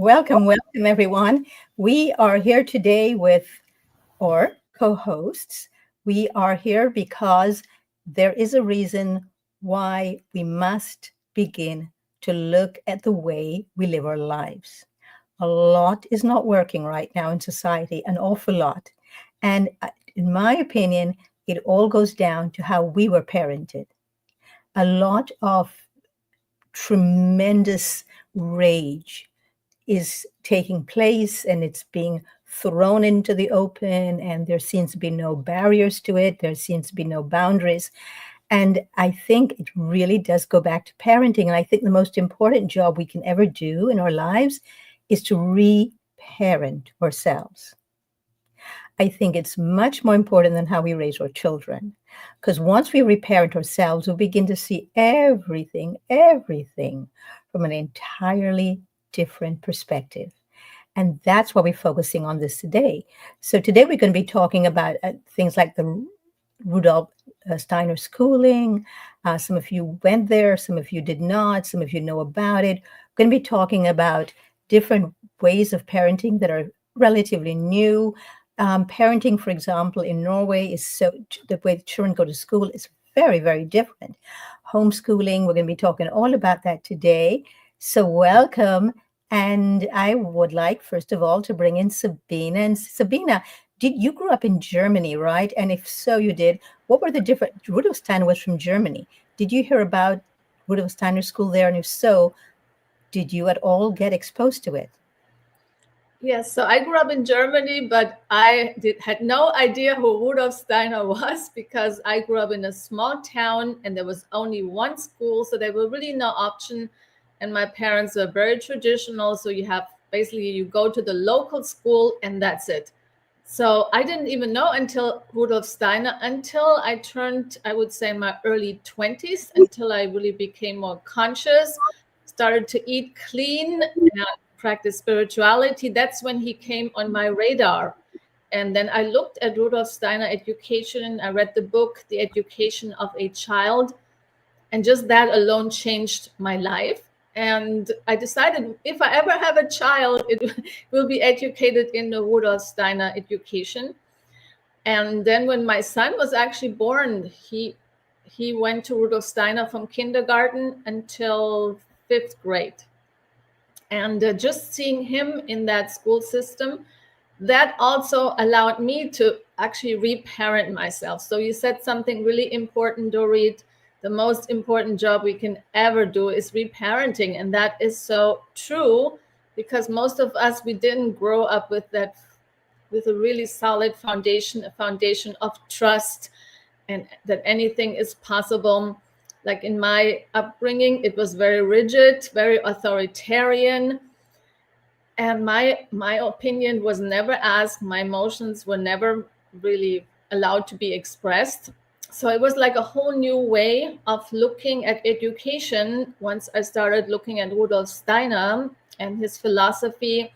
Welcome, everyone. We are here today with our co hosts. We are here because there is a reason why we must begin to look at the way we live our lives. A lot is not working right now in society, an awful lot. And in my opinion, it all goes down to how we were parented. A lot of tremendous rage is taking place and it's being thrown into the open, and there seems to be no barriers to it. There seems to be no boundaries. And I think it really does go back to parenting. And I think the most important job we can ever do in our lives is to re-parent ourselves. I think it's much more important than how we raise our children. Because once we reparent ourselves, we begin to see everything from an entirely different perspective. And that's why we're focusing on this today. So today we're going to be talking about things like the Rudolf Steiner schooling. Some of you went there, some of you did not, some of you know about it. We're going to be talking about different ways of parenting that are relatively new. Parenting, for example, in Norway the way the children go to school is very different. Homeschooling, we're going to be talking all about that today. So welcome. And I would like, first of all, to bring in Sabina. And Sabina, you grew up in Germany, right? And if so, you did. What were the different? Rudolf Steiner was from Germany. Did you hear about Rudolf Steiner School there? And if so, did you at all get exposed to it? Yes, so I grew up in Germany, but I had no idea who Rudolf Steiner was because I grew up in a small town and there was only one school, so there were really no option. And my parents were very traditional, so you go to the local school and that's it. So I didn't even know until Rudolf Steiner, until I turned, I would say, my early 20s, until I really became more conscious, started to eat clean and practice spirituality. That's when he came on my radar. And then I looked at Rudolf Steiner education. I read the book, The Education of a Child. And just that alone changed my life. And I decided if I ever have a child, it will be educated in the Rudolf Steiner education. And then when my son was actually born, he went to Rudolf Steiner from kindergarten until 5th grade. And just seeing him in that school system, that also allowed me to actually reparent myself. So you said something really important, Dorit. The most important job we can ever do is reparenting. And that is so true because most of us, we didn't grow up with a really solid foundation, a foundation of trust and that anything is possible. Like in my upbringing, it was very rigid, very authoritarian. And my opinion was never asked. My emotions were never really allowed to be expressed. So it was like a whole new way of looking at education once I started looking at Rudolf Steiner and his philosophy.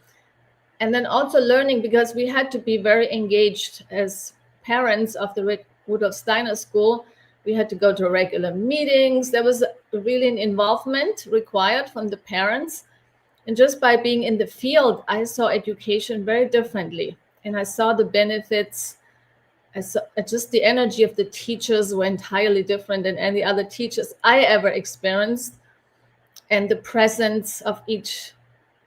And then also learning, because we had to be very engaged as parents of the Rudolf Steiner School. We had to go to regular meetings. There was really an involvement required from the parents. And just by being in the field, I saw education very differently. And I saw the benefits. I saw just the energy of the teachers were entirely different than any other teachers I ever experienced. And the presence of each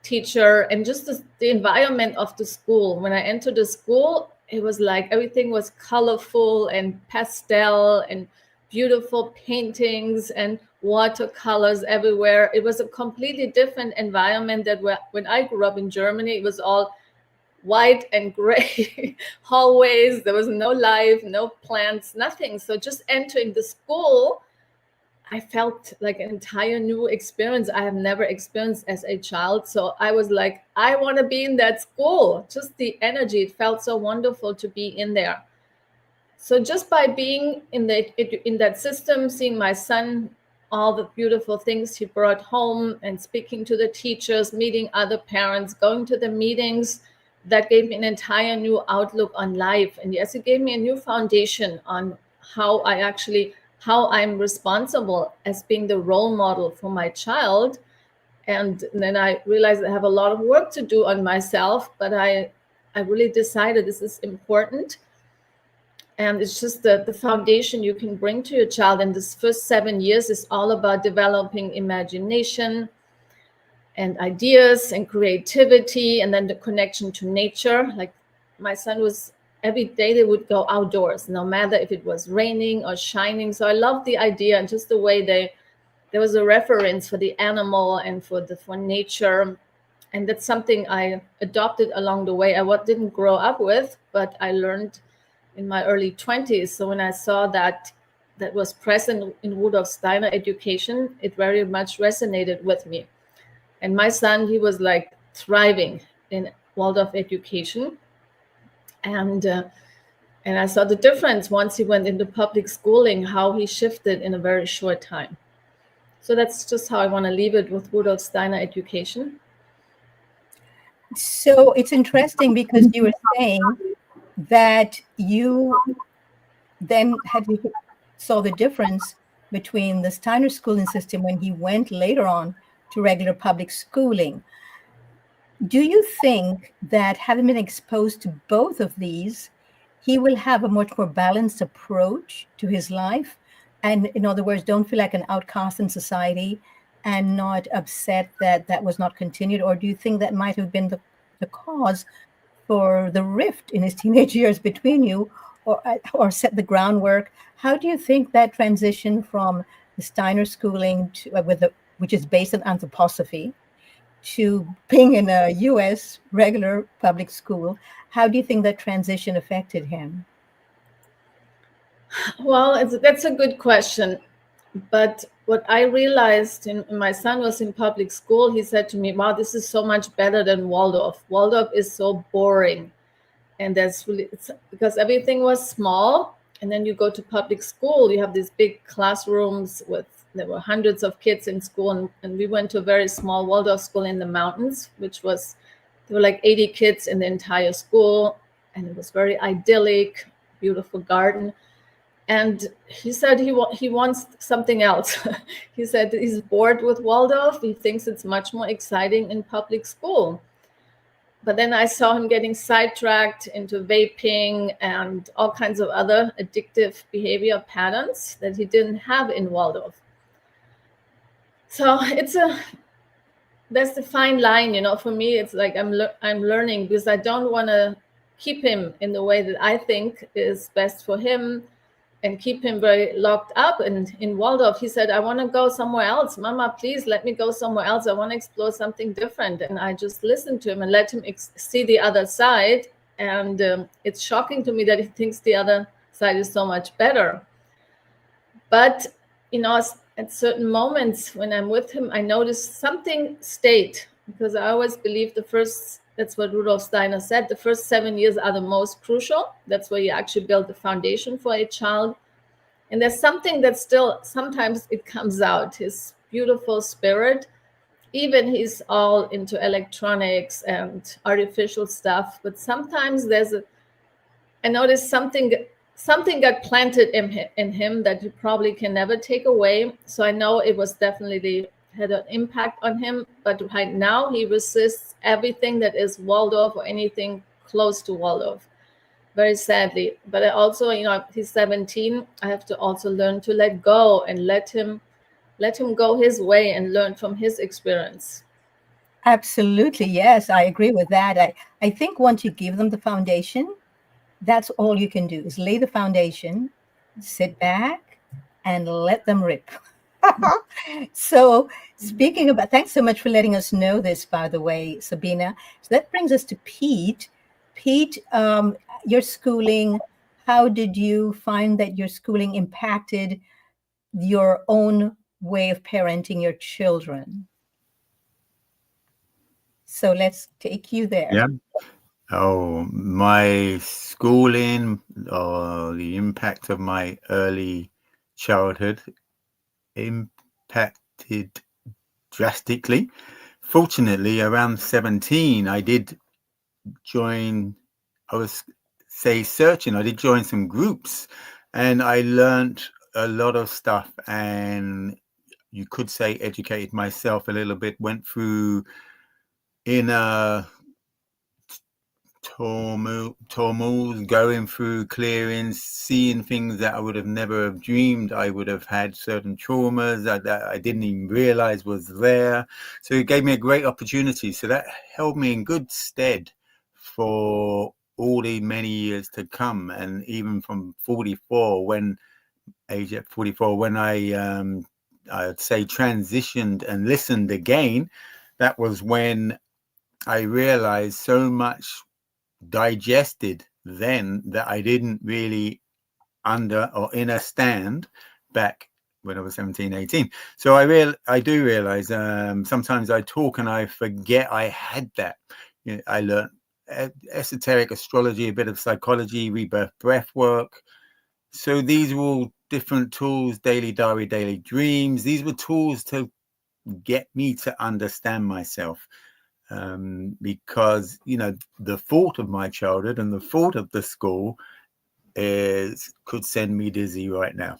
teacher and just the environment of the school. When I entered the school, it was like everything was colorful and pastel and beautiful paintings and watercolors everywhere. It was a completely different environment that when I grew up in Germany, it was all white and gray hallways. There was no life, no plants, nothing. So just entering the school, I felt like an entire new experience I have never experienced as a child. So I was like, I want to be in that school. Just the energy, it felt so wonderful to be in there. So just by being in that system, seeing my son, all the beautiful things he brought home and speaking to the teachers, meeting other parents, going to the meetings, that gave me an entire new outlook on life. And yes, it gave me a new foundation on how I'm responsible as being the role model for my child. And then I realized I have a lot of work to do on myself, but I really decided this is important. And it's just the foundation you can bring to your child in this first 7 years is all about developing imagination and ideas and creativity, and then the connection to nature. Like my son was, every day they would go outdoors, no matter if it was raining or shining. So I love the idea and just the way there was a reference for the animal and for nature. And that's something I adopted along the way. Didn't grow up with, but I learned in my early 20s. So when I saw that was present in Rudolf Steiner education, it very much resonated with me. And my son, he was like thriving in Waldorf education. And I saw the difference once he went into public schooling, how he shifted in a very short time. So that's just how I want to leave it with Rudolf Steiner education. So it's interesting because you were saying that you then saw the difference between the Steiner schooling system when he went later on to regular public schooling. Do you think that having been exposed to both of these, he will have a much more balanced approach to his life? And in other words, don't feel like an outcast in society and not upset that that was not continued? Or do you think that might have been the cause for the rift in his teenage years between you, or set the groundwork? How do you think that transition from the Steiner schooling to, which is based on anthroposophy, to being in a U.S. regular public school, how do you think that transition affected him? Well, that's a good question. But what I realized when my son was in public school, he said to me, "Wow, this is so much better than Waldorf. Waldorf is so boring." And that's really, it's because everything was small. And then you go to public school, you have these big classrooms there were hundreds of kids in school. And we went to a very small Waldorf school in the mountains, there were like 80 kids in the entire school. And it was very idyllic, beautiful garden. And he said he wants something else. He said he's bored with Waldorf. He thinks it's much more exciting in public school. But then I saw him getting sidetracked into vaping and all kinds of other addictive behavior patterns that he didn't have in Waldorf. So that's the fine line, for me. It's like I'm learning, because I don't want to keep him in the way that I think is best for him and keep him very locked up. And in Waldorf, he said, "I want to go somewhere else. Mama, please let me go somewhere else. I want to explore something different." And I just listened to him and let him see the other side. And it's shocking to me that he thinks the other side is so much better. But, at certain moments when I'm with him, I notice something stayed, because I always believe that's what Rudolf Steiner said, the first 7 years are the most crucial. That's where you actually build the foundation for a child. And there's something that still, sometimes it comes out, his beautiful spirit. Even he's all into electronics and artificial stuff, but sometimes I noticed something got planted in him that you probably can never take away. So I know it was definitely had an impact on him, but right now he resists everything that is Waldorf or anything close to Waldorf, very sadly. But I also, he's 17. I have to also learn to let go and let him go his way and learn from his experience. Absolutely, yes, I agree with that. I think once you give them the foundation, that's all you can do, is lay the foundation, sit back, and let them rip. So speaking about, thanks so much for letting us know this, by the way, Sabina. So that brings us to Pete. Pete, your schooling, how did you find that your schooling impacted your own way of parenting your children? So let's take you there. Yeah. Oh, my schooling, or the impact of my early childhood impacted drastically. Fortunately, around 17, I did join, I was searching, I did join some groups, and I learned a lot of stuff, and you could say, educated myself a little bit, went through inner turmoil, going through clearings, seeing things that I would have never have dreamed I would have had, certain traumas that I didn't even realize was there. So it gave me a great opportunity. So that held me in good stead for all the many years to come. And even from 44, when age at 44, when I'd say transitioned and listened again, that was when I realized so much digested then that I didn't really understand back when I was 17, 18. So I do realize sometimes I talk and I forget I had that. You know, I learned esoteric astrology, a bit of psychology, rebirth breath work. So these were all different tools, daily diary, daily dreams. These were tools to get me to understand myself. Because, you know, the fault of my childhood and the fault of the school could send me dizzy right now.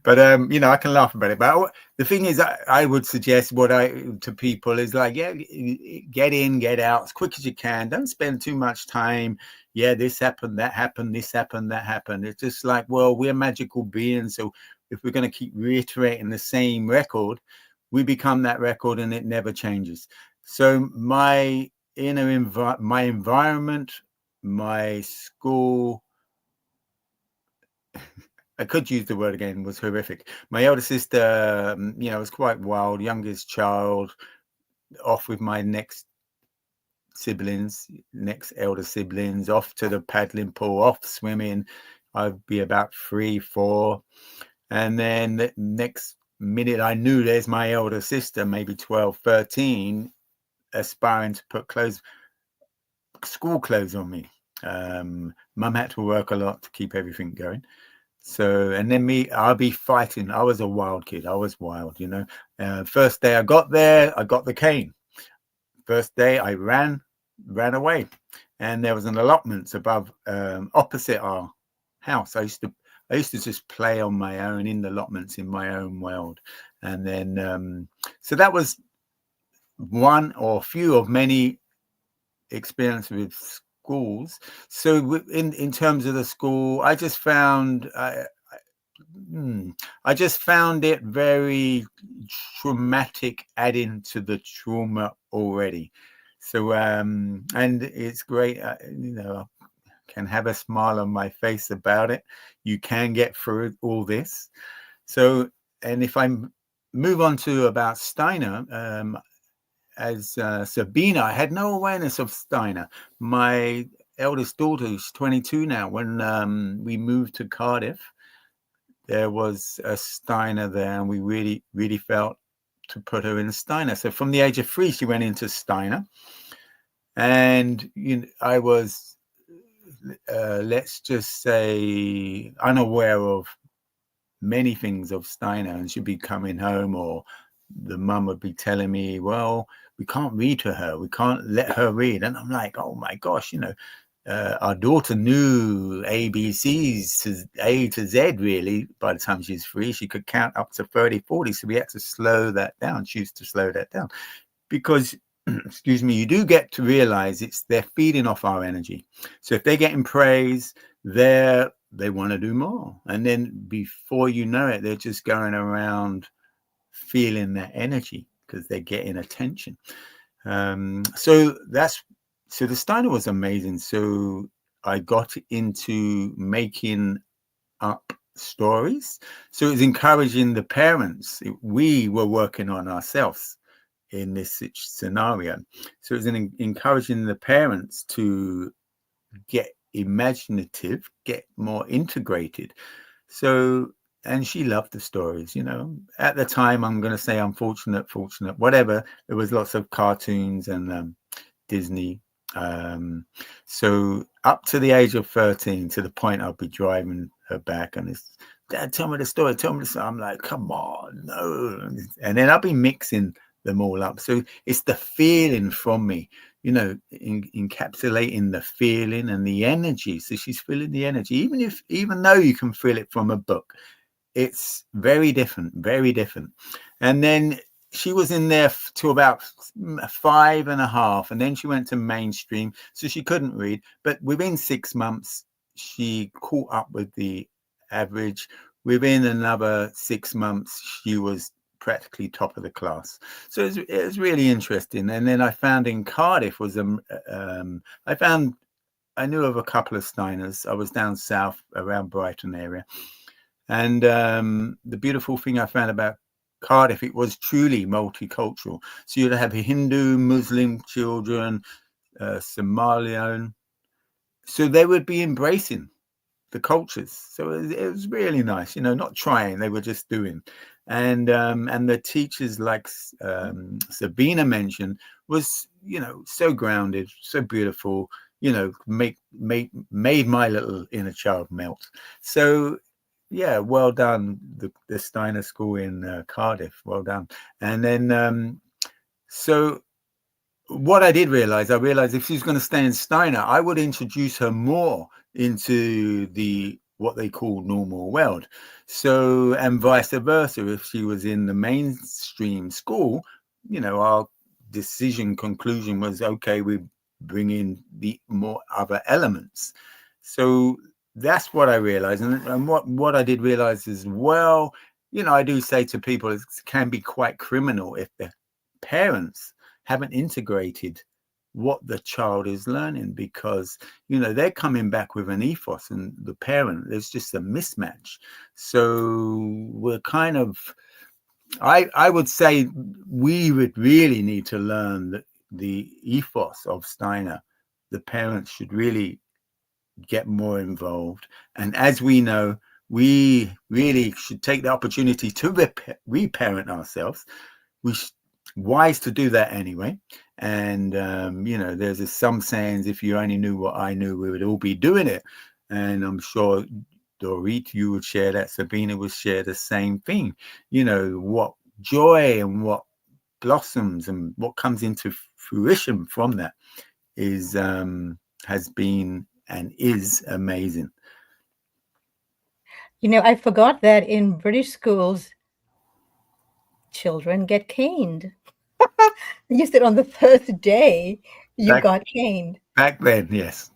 But you know, I can laugh about it. But the thing is, I would suggest to people is like, yeah, get in, get out as quick as you can. Don't spend too much time. Yeah, this happened, that happened, this happened, that happened. It's just like, well, we're magical beings, so if we're going to keep reiterating the same record, we become that record and it never changes. So my my environment, my school, I could use the word again, was horrific. My elder sister, you know, was quite wild, youngest child, off with my next elder siblings, off to the paddling pool, off swimming. I'd be about 3, 4. And then the next minute I knew there's my elder sister, maybe 12, 13, aspiring to put school clothes on me. Mum had to work a lot to keep everything going. So, and then I'll be fighting. I was a wild kid. I was wild, you know. First day I got there, I got the cane. First day I ran away. And there was an allotment above, opposite our house. I used to just play on my own in the allotments in my own world. And then, so that was one or few of many experience with schools. So in terms of the school, I just found it very traumatic, adding to the trauma already. So and it's great, you know, I can have a smile on my face about it. You can get through all this. So, and if I move on to about Steiner, as Sabina, I had no awareness of Steiner. My eldest daughter, who's 22 now, when we moved to Cardiff, there was a Steiner there, and we really, really felt to put her in Steiner. So from the age of 3, she went into Steiner. And you know, I was, let's just say, unaware of many things of Steiner, and she'd be coming home, or the mum would be telling me, well, we can't read to her, we can't let her read. And I'm like, oh my gosh, you know, our daughter knew ABCs to A to Z, really. By the time she's 3, she could count up to 30, 40. So we had to slow that down, choose to slow that down. Because, excuse me, you do get to realize they're feeding off our energy. So if they're getting praise, they want to do more. And then before you know it, they're just going around feeling that energy because they're getting attention. So the Steiner was amazing. So I got into making up stories. So it was encouraging the parents. We were working on ourselves in this scenario. So it was encouraging the parents to get imaginative, get more integrated. So, and she loved the stories, you know. At the time, I'm going to say unfortunate, fortunate, whatever. There was lots of cartoons and Disney. So up to the age of 13, to the point I'll be driving her back and it's, Dad, tell me the story, tell me the story. I'm like, come on, no. And then I'll be mixing them all up. So it's the feeling from me, you know, encapsulating the feeling and the energy. So she's feeling the energy, even though you can feel it from a book. it's very different, very different. And then she was in there to about 5.5, and then she went to mainstream, so she couldn't read. But within 6 months, she caught up with the average. Within another 6 months, she was practically top of the class. So it was really interesting. And then I found in Cardiff I knew of a couple of Steiners. I was down south around Brighton area. And the beautiful thing I found about Cardiff, it was truly multicultural. So you'd have Hindu, Muslim children, Somalian. So they would be embracing the cultures. So it was really nice, not trying, they were just doing. And the teachers, like Sabina mentioned, was, so grounded, so beautiful, made my little inner child melt. So yeah, well done, the Steiner School in Cardiff, well done. And then so what I realized if she's going to stay in Steiner, I would introduce her more into what they call normal world. So, and vice versa, if she was in the mainstream school, our conclusion was, okay, we bring in the more other elements. So that's what I realized. And what I did realize as well, I do say to people, it can be quite criminal if the parents haven't integrated what the child is learning, because they're coming back with an ethos, and the parent, there's just a mismatch. So we're kind of, I would say we would really need to learn the ethos of Steiner. The parents should really get more involved, and as we know, we really should take the opportunity to reparent ourselves. Wise to do that anyway. And there's some sayings, if you only knew what I knew, we would all be doing it. And I'm sure, Dorit, you would share that. Sabina would share the same thing. What joy and what blossoms and what comes into fruition from that is has been and is amazing. I forgot that in British schools, children get caned. You said on the first day you got caned. Back then, yes.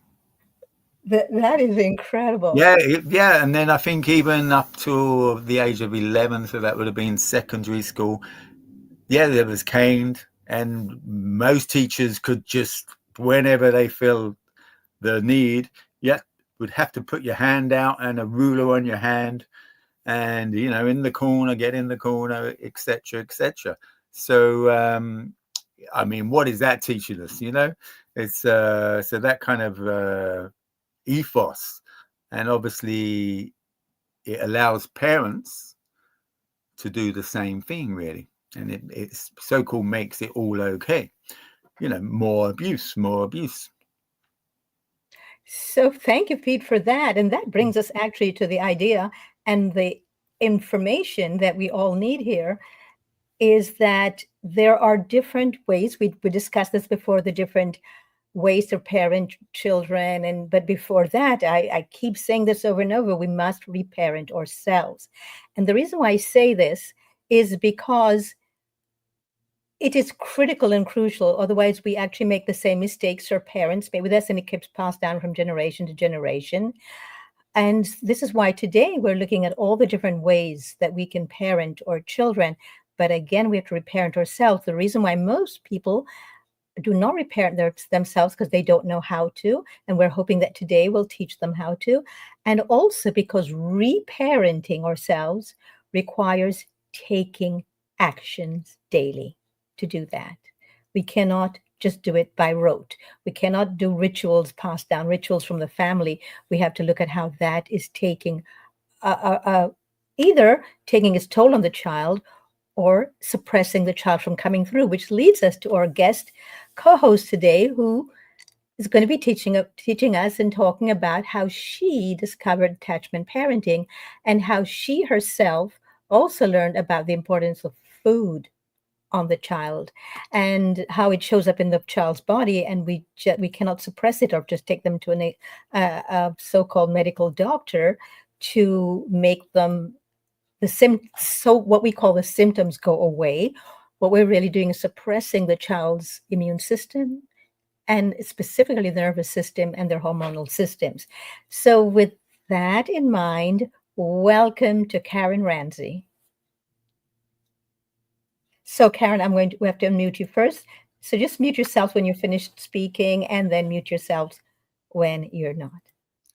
That is incredible. Yeah. And then I think even up to the age of 11, so that would have been secondary school. Yeah, there was caned, and most teachers could just, whenever they feel the need, would have to put your hand out and a ruler on your hand, and in the corner, get in the corner, etc., etc. So I mean, what is that teaching us? It's so that kind of ethos, and obviously it allows parents to do the same thing, really, and it's so-called makes it all okay. More abuse. So thank you, Pete, for that. And that brings us actually to the idea and the information that we all need here, is that there are different ways. We discussed this before, the different ways to parent children. But before that, I keep saying this over and over, we must reparent ourselves. And the reason why I say this is because it is critical and crucial. Otherwise, we actually make the same mistakes our parents made with us, and it keeps passed down from generation to generation. And this is why today we're looking at all the different ways that we can parent our children. But again, we have to reparent ourselves. The reason why most people do not reparent themselves because they don't know how to. And we're hoping that today will teach them how to. And also because reparenting ourselves requires taking actions daily to do that. We cannot just do it by rote. We cannot do rituals, passed down rituals from the family. We have to look at how that is taking either taking its toll on the child or suppressing the child from coming through, which leads us to our guest co-host today, who is going to be teaching us and talking about how she discovered attachment parenting and how she herself also learned about the importance of food on the child and how it shows up in the child's body, and we cannot suppress it or just take them to a so-called medical doctor to make them so what we call the symptoms go away. What we're really doing is suppressing the child's immune system, and specifically the nervous system and their hormonal systems. So with that in mind, welcome to Karen Ramsey. So Karen, we have to unmute you first. So just mute yourself when you're finished speaking, and then mute yourselves when you're not.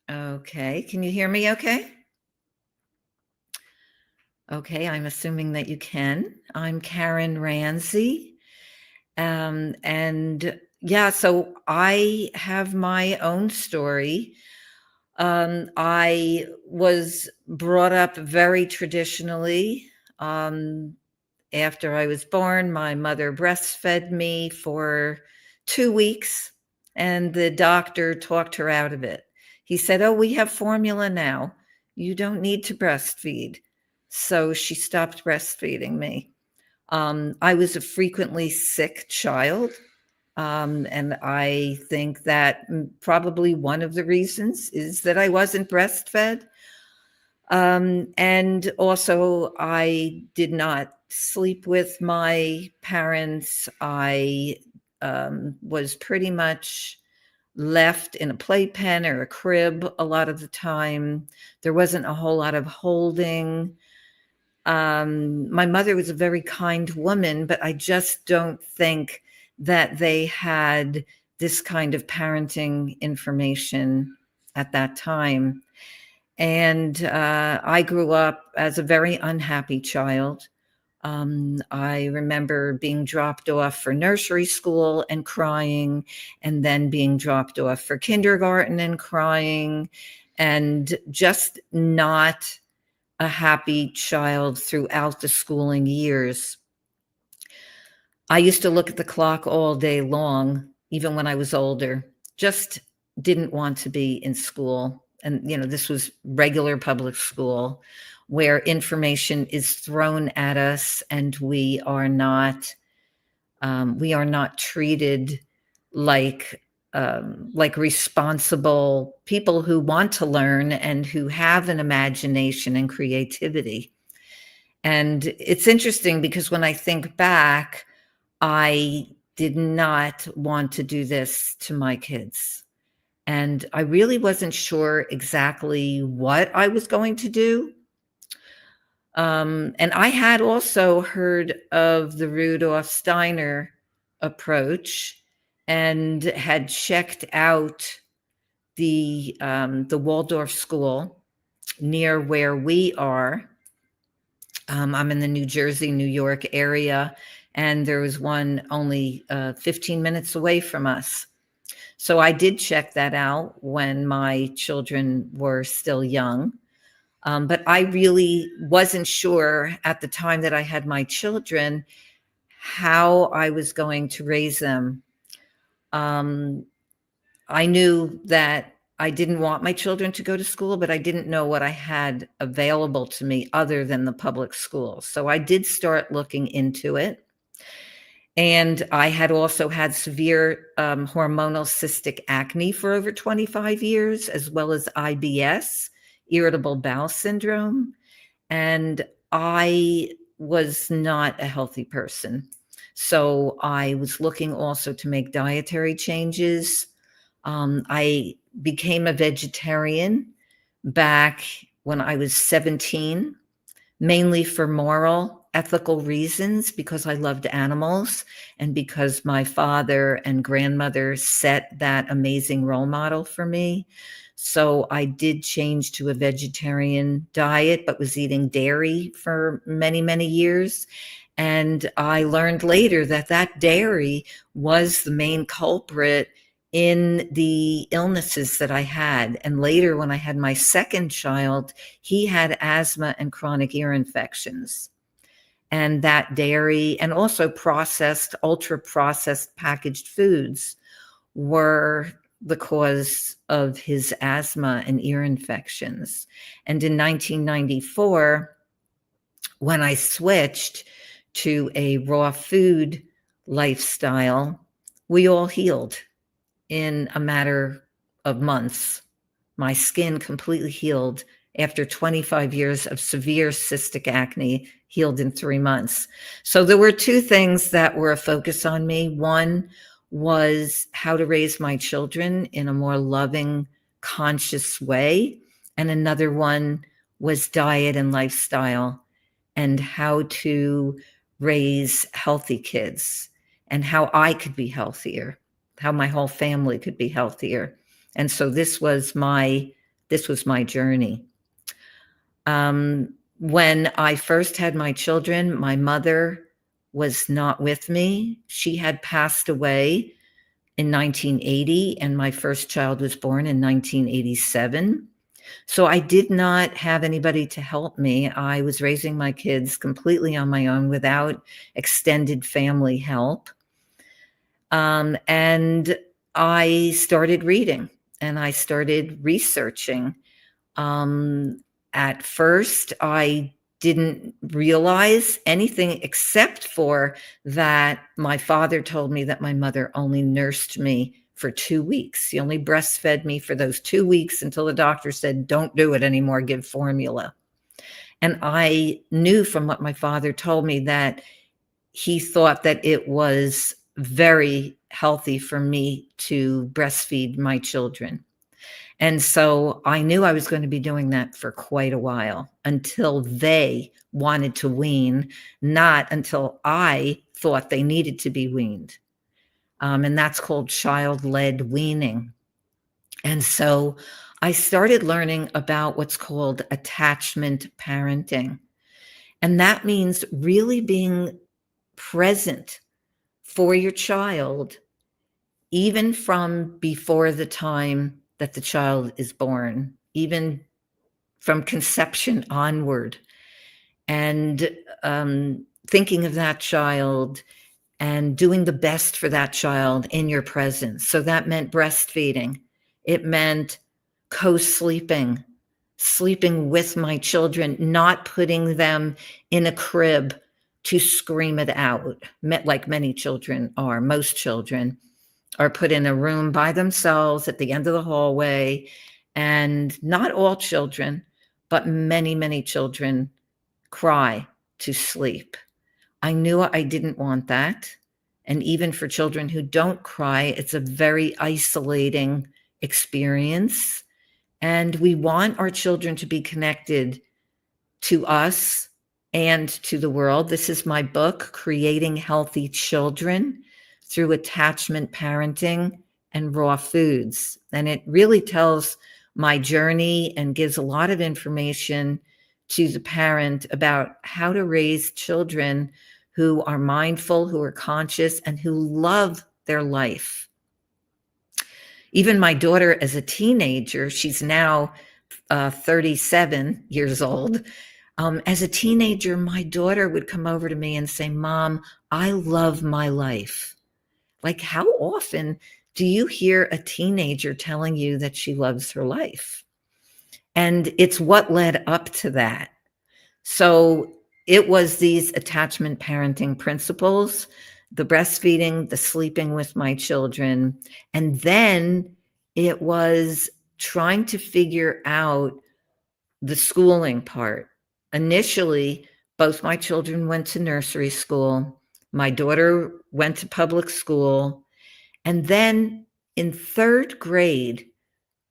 Okay, can you hear me okay? Okay, I'm assuming that you can. I'm Karen Ramsey. And yeah, so I have my own story. I was brought up very traditionally. After I was born, my mother breastfed me for 2 weeks, and the doctor talked her out of it. He said, "Oh, we have formula now. You don't need to breastfeed." So she stopped breastfeeding me. I was a frequently sick child. And I think that probably one of the reasons is that I wasn't breastfed. And also, I did not sleep with my parents. I was pretty much left in a playpen or a crib a lot of the time. There wasn't a whole lot of holding. My mother was a very kind woman, but I just don't think that they had this kind of parenting information at that time. And I grew up as a very unhappy child. I remember being dropped off for nursery school and crying, and then being dropped off for kindergarten and crying, and just not a happy child throughout the schooling years. I used to look at the clock all day long, even when I was older, just didn't want to be in school. And, this was regular public school where information is thrown at us, and we are not treated like responsible people who want to learn and who have an imagination and creativity. And it's interesting because when I think back, I did not want to do this to my kids. And I really wasn't sure exactly what I was going to do. And I had also heard of the Rudolf Steiner approach and had checked out the Waldorf school near where we are. I'm in the New Jersey, New York area, and there was one only 15 minutes away from us. So I did check that out when my children were still young. But I really wasn't sure at the time that I had my children how I was going to raise them. I knew that I didn't want my children to go to school, but I didn't know what I had available to me other than the public schools. So I did start looking into it. And I had also had severe hormonal cystic acne for over 25 years, as well as IBS, irritable bowel syndrome. And I was not a healthy person. So I was looking also to make dietary changes. I became a vegetarian back when I was 17, mainly for moral, ethical reasons, because I loved animals and because my father and grandmother set that amazing role model for me. So I did change to a vegetarian diet, but was eating dairy for many, many years. And I learned later that that dairy was the main culprit in the illnesses that I had. And later, when I had my second child, he had asthma and chronic ear infections. And that dairy and also processed, ultra processed packaged foods were the cause of his asthma and ear infections. And in 1994, when I switched to a raw food lifestyle, we all healed in a matter of months. My skin completely healed after 25 years of severe cystic acne, healed in 3 months. So there were two things that were a focus on me. One was how to raise my children in a more loving, conscious way. And another one was diet and lifestyle and how to raise healthy kids and how I could be healthier, how my whole family could be healthier. And so this was my journey. When I first had my children, my mother was not with me. She had passed away in 1980, and my first child was born in 1987. So I did not have anybody to help me. I was raising my kids completely on my own without extended family help. And I started reading and I started researching. At first, I didn't realize anything except for that my father told me that my mother only nursed me for 2 weeks. He only breastfed me for those 2 weeks until the doctor said, don't do it anymore, give formula. And I knew from what my father told me that he thought that it was very healthy for me to breastfeed my children. And so I knew I was going to be doing that for quite a while until they wanted to wean, not until I thought they needed to be weaned. And that's called child-led weaning. And so I started learning about what's called attachment parenting. And that means really being present for your child, even from before the time that the child is born, even from conception onward, and thinking of that child and doing the best for that child in your presence. So that meant breastfeeding. It meant co-sleeping, sleeping with my children, not putting them in a crib to scream it out, like many children are. Most children are put in a room by themselves at the end of the hallway. And not all children, but many, many children cry to sleep. I knew I didn't want that. And even for children who don't cry, it's a very isolating experience. And we want our children to be connected to us and to the world. This is my book, Creating Healthy Children Through Attachment Parenting and Raw Foods. And it really tells my journey and gives a lot of information to the parent about how to raise children who are mindful, who are conscious, and who love their life. Even my daughter as a teenager, she's now 37 years old. As a teenager, my daughter would come over to me and say, Mom, I love my life. Like, how often do you hear a teenager telling you that she loves her life? And it's what led up to that. So it was these attachment parenting principles, the breastfeeding, the sleeping with my children. And then it was trying to figure out the schooling part. Initially, both my children went to nursery school. My daughter went to public school. And then in 3rd grade,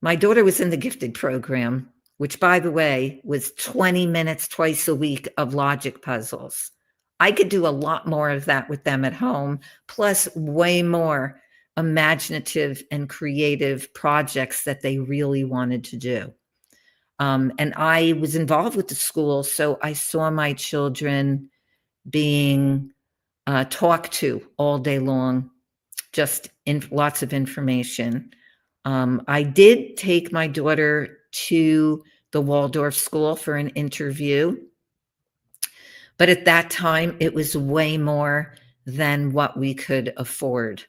my daughter was in the gifted program, which, by the way, was 20 minutes twice a week of logic puzzles. I could do a lot more of that with them at home, plus way more imaginative and creative projects that they really wanted to do. And I was involved with the school, so I saw my children being talked to all day long, just in lots of information. I did take my daughter to the Waldorf school for an interview, but at that time it was way more than what we could afford.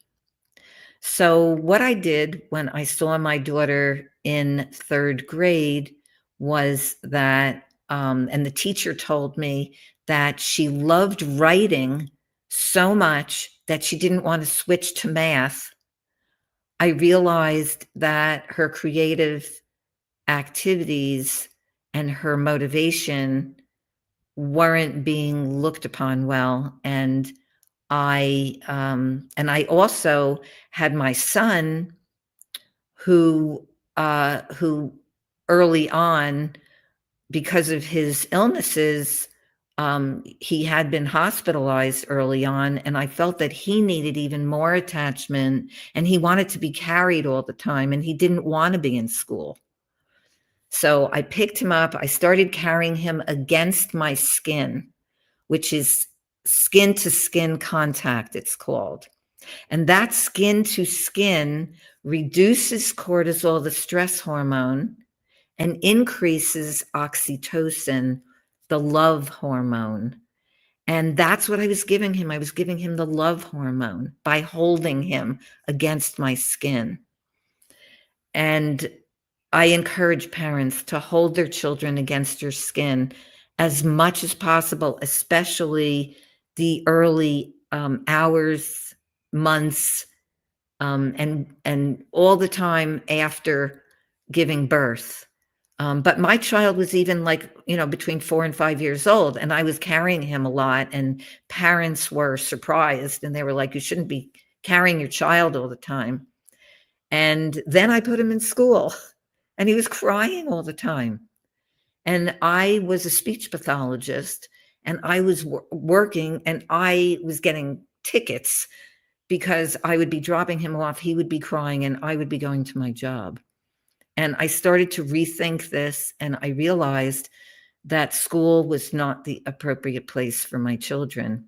So what I did when I saw my daughter in 3rd grade was that, and the teacher told me that she loved writing so much that she didn't want to switch to math. I realized that her creative activities and her motivation weren't being looked upon well. And I also had my son who early on, because of his illnesses, he had been hospitalized early on, and I felt that he needed even more attachment, and he wanted to be carried all the time, and he didn't want to be in school. So I picked him up. I started carrying him against my skin, which is skin to skin contact, it's called. And that skin to skin reduces cortisol, the stress hormone, and increases oxytocin, the love hormone. And that's what I was giving him. I was giving him the love hormone by holding him against my skin. And I encourage parents to hold their children against your skin as much as possible, especially the early hours, months, and all the time after giving birth. But my child was even between 4 and 5 years old, and I was carrying him a lot, and parents were surprised, and they were like, you shouldn't be carrying your child all the time. And then I put him in school, and he was crying all the time. And I was a speech pathologist, and I was working, and I was getting tickets because I would be dropping him off, he would be crying, and I would be going to my job. And I started to rethink this, and I realized that school was not the appropriate place for my children.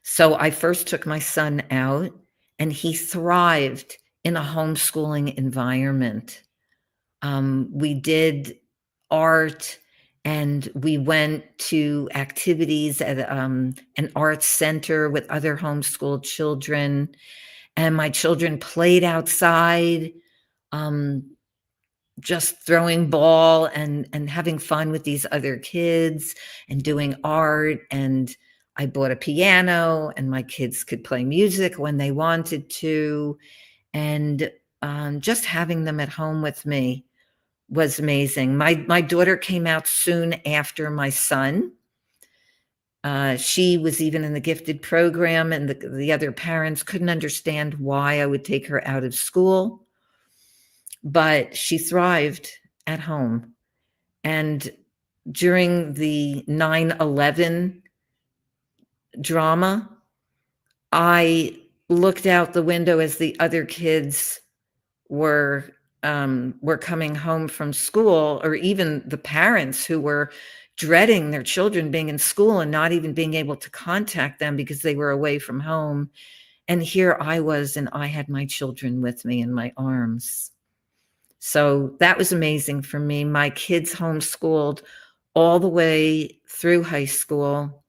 So I first took my son out, and he thrived in a homeschooling environment. We did art, and we went to activities at an arts center with other homeschooled children. And my children played outside, just throwing ball and having fun with these other kids and doing art. And I bought a piano, and my kids could play music when they wanted to. And just having them at home with me was amazing. My daughter came out soon after my son. She was even in the gifted program, and the other parents couldn't understand why I would take her out of school. But she thrived at home. And during the 9/11 drama, I looked out the window as the other kids were coming home from school, or even the parents who were dreading their children being in school and not even being able to contact them because they were away from home. And here I was, and I had my children with me in my arms. So that was amazing for me. My kids homeschooled all the way through high school.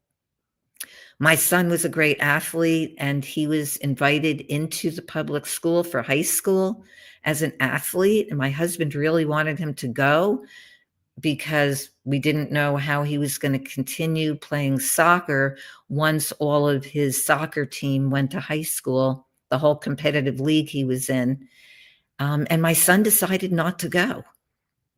My son was a great athlete, and he was invited into the public school for high school as an athlete. And my husband really wanted him to go because we didn't know how he was going to continue playing soccer once all of his soccer team went to high school, the whole competitive league he was in. And my son decided not to go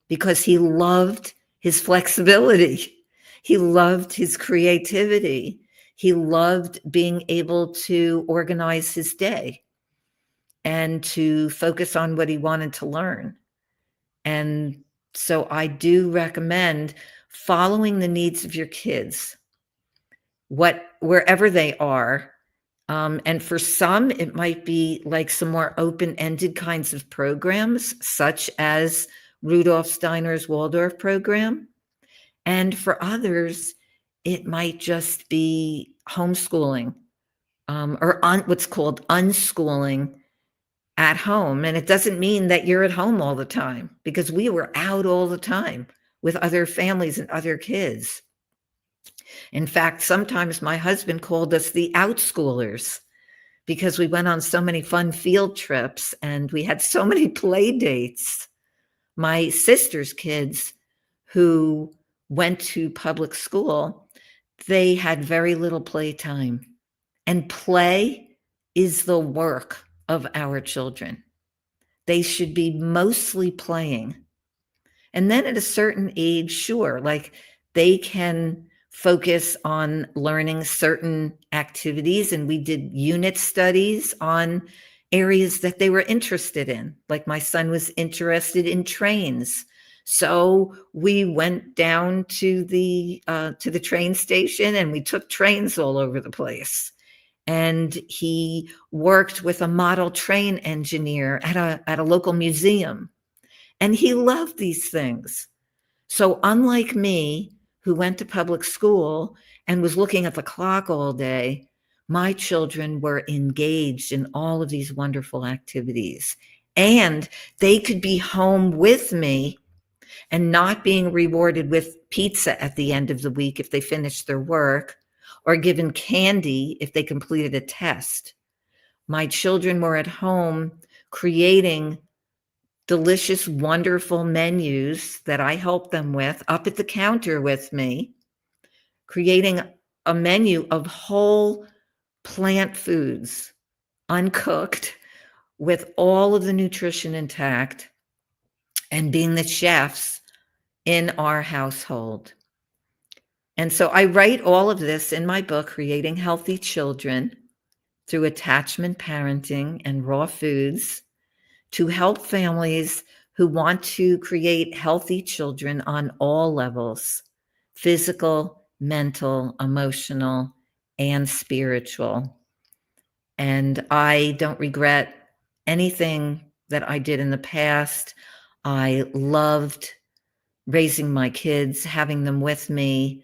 because he loved his flexibility. He loved his creativity. He loved being able to organize his day and to focus on what he wanted to learn. And so I do recommend following the needs of your kids, wherever they are. And for some, it might be like some more open-ended kinds of programs, such as Rudolf Steiner's Waldorf program. And for others, it might just be homeschooling, or what's called unschooling at home. And it doesn't mean that you're at home all the time, because we were out all the time with other families and other kids. In fact, sometimes my husband called us the outschoolers because we went on so many fun field trips and we had so many play dates. My sister's kids who went to public school, they had very little playtime. And play is the work of our children. They should be mostly playing. And then at a certain age, sure, like they can focus on learning certain activities. And we did unit studies on areas that they were interested in. Like my son was interested in trains. So we went down to the train station and we took trains all over the place. And he worked with a model train engineer at a local museum. And he loved these things. So unlike me, who went to public school and was looking at the clock all day, my children were engaged in all of these wonderful activities. And they could be home with me and not being rewarded with pizza at the end of the week if they finished their work, or given candy if they completed a test. My children were at home creating delicious, wonderful menus that I helped them with, up at the counter with me, creating a menu of whole plant foods, uncooked, with all of the nutrition intact, and being the chefs in our household. And so I write all of this in my book, Creating Healthy Children Through Attachment Parenting and Raw Foods, to help families who want to create healthy children on all levels: physical, mental, emotional, and spiritual. And I don't regret anything that I did in the past. I loved raising my kids, having them with me.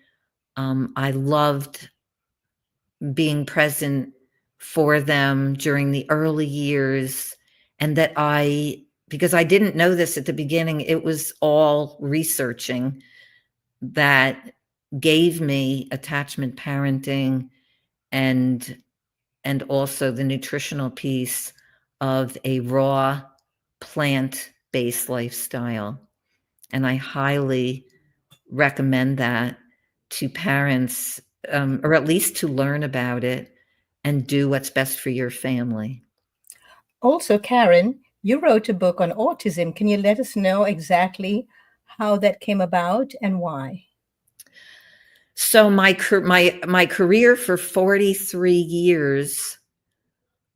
I loved being present for them during the early years. And that because I didn't know this at the beginning, it was all researching that gave me attachment parenting and also the nutritional piece of a raw plant-based lifestyle. And I highly recommend that to parents, or at least to learn about it and do what's best for your family. Also, Karen, you wrote a book on autism. Can you let us know exactly how that came about and why? So my career for 43 years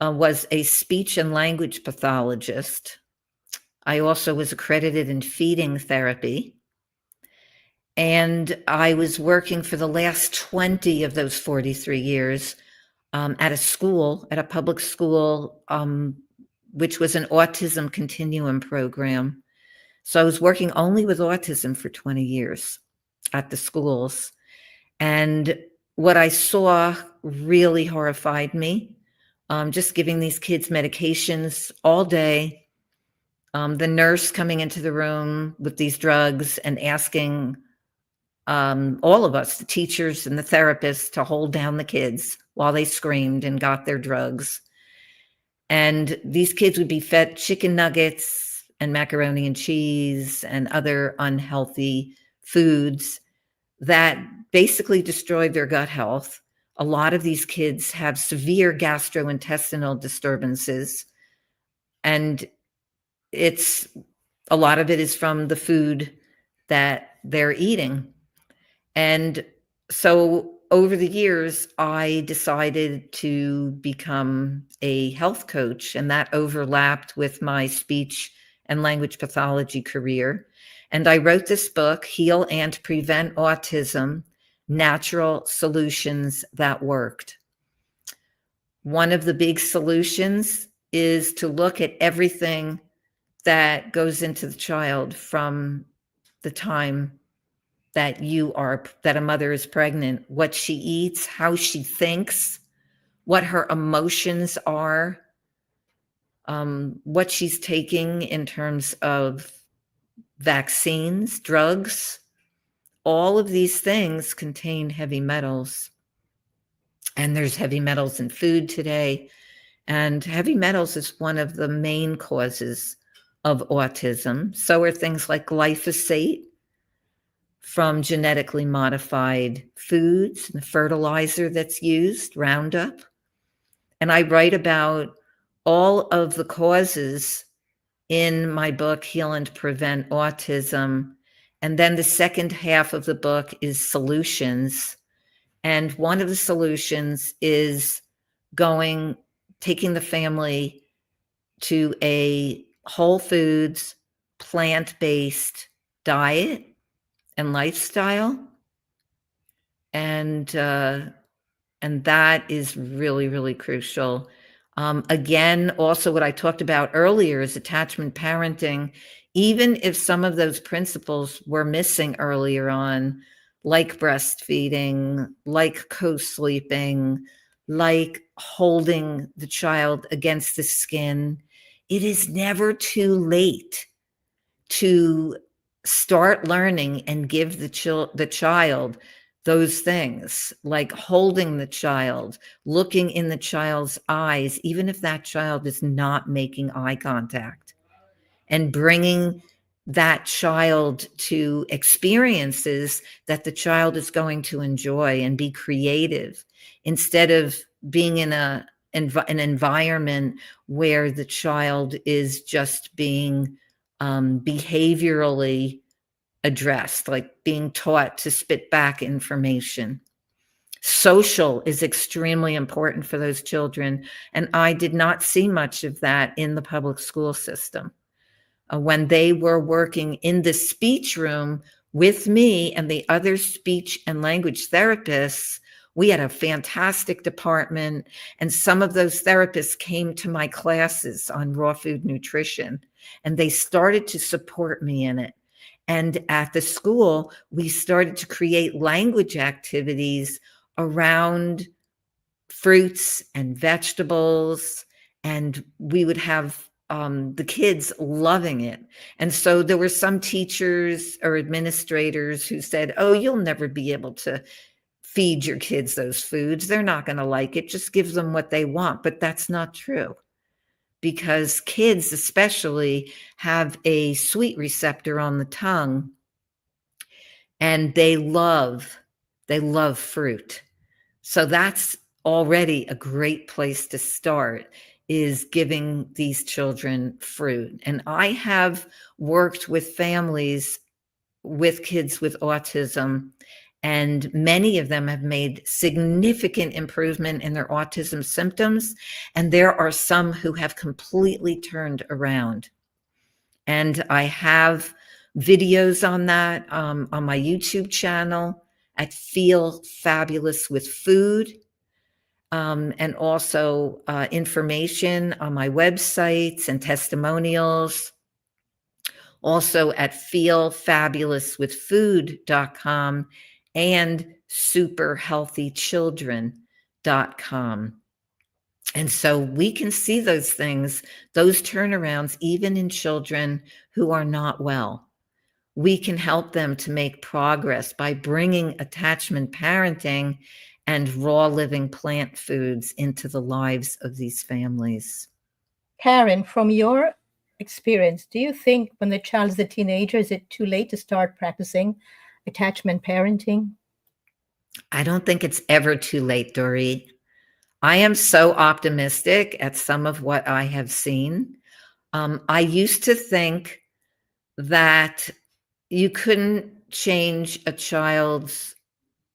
was a speech and language pathologist. I also was accredited in feeding therapy. And I was working for the last 20 of those 43 years at a public school, which was an autism continuum program. So I was working only with autism for 20 years at the schools. And what I saw really horrified me. Just giving these kids medications all day. The nurse coming into the room with these drugs and asking all of us, the teachers and the therapists, to hold down the kids while they screamed and got their drugs. And these kids would be fed chicken nuggets and macaroni and cheese and other unhealthy foods that basically destroyed their gut health. A lot of these kids have severe gastrointestinal disturbances, and a lot of it is from the food that they're eating. And so over the years, I decided to become a health coach, and that overlapped with my speech and language pathology career. And I wrote this book, Heal and Prevent Autism: Natural Solutions That Worked. One of the big solutions is to look at everything that goes into the child from the time that a mother is pregnant, what she eats, how she thinks, what her emotions are, what she's taking in terms of vaccines, drugs. All of these things contain heavy metals. And there's heavy metals in food today. And heavy metals is one of the main causes of autism. So are things like glyphosate from genetically modified foods, the fertilizer that's used, Roundup. And I write about all of the causes in my book, Heal and Prevent Autism, And then the second half of the book is solutions. And one of the solutions is taking the family to a whole foods, plant-based diet and lifestyle. And that is really, really crucial. Again, also what I talked about earlier is attachment parenting. Even if some of those principles were missing earlier on, like breastfeeding, like co-sleeping, like holding the child against the skin, it is never too late to start learning and give the child those things, like holding the child, looking in the child's eyes, even if that child is not making eye contact, and bringing that child to experiences that the child is going to enjoy and be creative, instead of being in an environment where the child is just being behaviorally addressed, like being taught to spit back information. Social is extremely important for those children, and I did not see much of that in the public school system. When they were working in the speech room with me and the other speech and language therapists, we had a fantastic department, and some of those therapists came to my classes on raw food nutrition, and they started to support me in it. And at the school, we started to create language activities around fruits and vegetables, and we would have the kids loving it. And so there were some teachers or administrators who said, oh, you'll never be able to feed your kids those foods. They're not going to like it. Just give them what they want. But that's not true, because kids especially have a sweet receptor on the tongue, and they love fruit. So that's already a great place to start, is giving these children fruit. And I have worked with families with kids with autism, and many of them have made significant improvement in their autism symptoms. And there are some who have completely turned around. And I have videos on that on my YouTube channel at Feel Fabulous with Food, and also information on my websites and testimonials. Also at feelfabulouswithfood.com and superhealthychildren.com. And so we can see those things, those turnarounds, even in children who are not well. We can help them to make progress by bringing attachment parenting and raw living plant foods into the lives of these families. Karen, from your experience, do you think when the child is a teenager, is it too late to start practicing attachment parenting? I don't think it's ever too late, Dorit. I am so optimistic at some of what I have seen. I used to think that you couldn't change a child's